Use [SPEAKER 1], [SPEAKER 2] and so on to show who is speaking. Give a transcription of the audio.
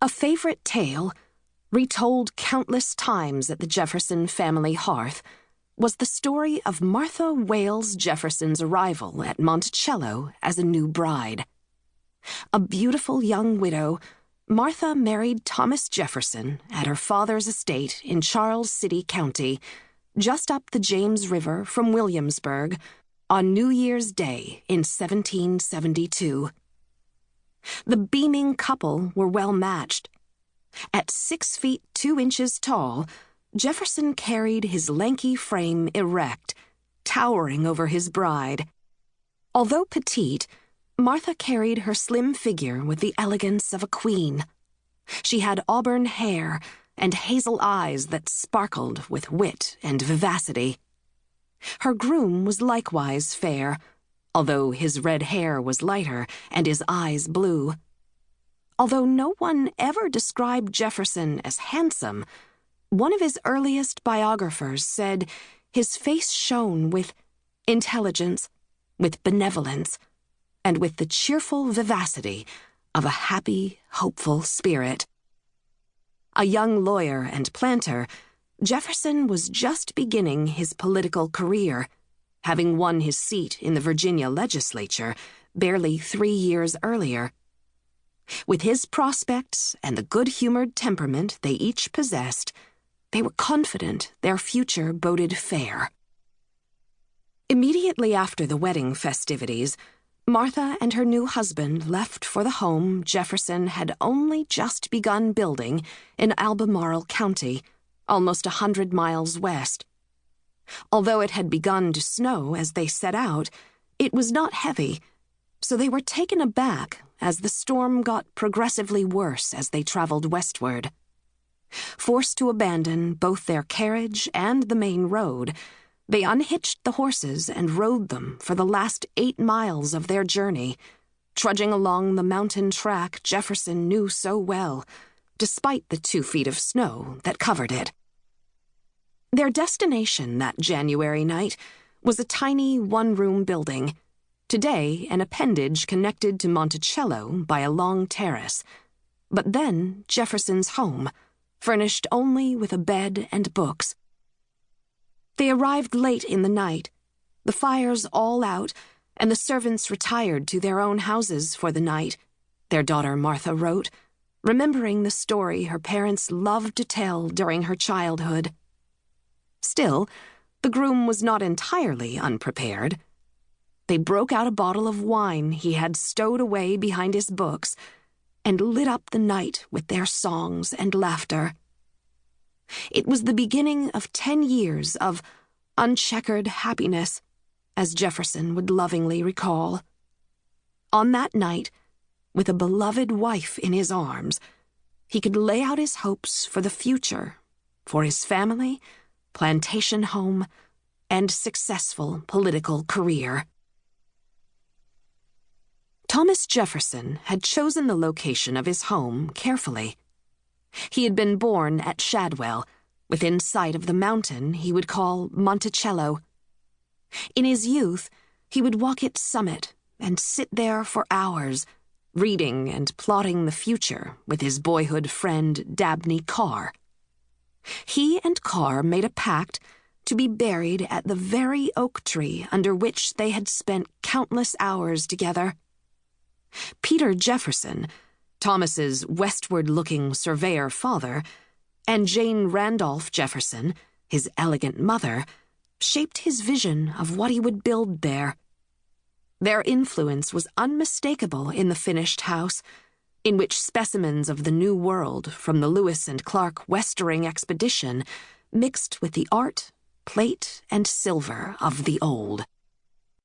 [SPEAKER 1] A favorite tale, retold countless times at the Jefferson family hearth, was the story of Martha Wayles Jefferson's arrival at Monticello as a new bride. A beautiful young widow, Martha married Thomas Jefferson at her father's estate in Charles City County, just up the James River from Williamsburg, on New Year's Day in 1772. The beaming couple were well matched. At 6 feet 2 inches tall, Jefferson carried his lanky frame erect, towering over his bride. Although petite, Martha carried her slim figure with the elegance of a queen. She had auburn hair and hazel eyes that sparkled with wit and vivacity. Her groom was likewise fair, although his red hair was lighter and his eyes blue. Although no one ever described Jefferson as handsome, one of his earliest biographers said his face shone with intelligence, with benevolence, and with the cheerful vivacity of a happy, hopeful spirit. A young lawyer and planter, Jefferson was just beginning his political career, having won his seat in the Virginia legislature barely 3 years earlier. With his prospects and the good-humored temperament they each possessed, they were confident their future boded fair. Immediately after the wedding festivities, Martha and her new husband left for the home Jefferson had only just begun building in Albemarle County, almost 100 miles west. Although it had begun to snow as they set out, it was not heavy, so they were taken aback as the storm got progressively worse as they traveled westward. Forced to abandon both their carriage and the main road, they unhitched the horses and rode them for the last 8 miles of their journey, trudging along the mountain track Jefferson knew so well, despite the 2 feet of snow that covered it. Their destination that January night was a tiny one-room building, today an appendage connected to Monticello by a long terrace, but then Jefferson's home, furnished only with a bed and books. They arrived late in the night, the fires all out, and the servants retired to their own houses for the night, their daughter Martha wrote, remembering the story her parents loved to tell during her childhood. Still, the groom was not entirely unprepared. They broke out a bottle of wine he had stowed away behind his books and lit up the night with their songs and laughter. It was the beginning of 10 years of uncheckered happiness, as Jefferson would lovingly recall. On that night, with a beloved wife in his arms, he could lay out his hopes for the future, for his family, plantation home, and successful political career. Thomas Jefferson had chosen the location of his home carefully. He had been born at Shadwell, within sight of the mountain he would call Monticello. In his youth, he would walk its summit and sit there for hours, reading and plotting the future with his boyhood friend Dabney Carr. He and Carr made a pact to be buried at the very oak tree under which they had spent countless hours together. Peter Jefferson, Thomas's westward-looking surveyor father, and Jane Randolph Jefferson, his elegant mother, shaped his vision of what he would build there. Their influence was unmistakable in the finished house, in which specimens of the New World from the Lewis and Clark westering expedition mixed with the art, plate, and silver of the old.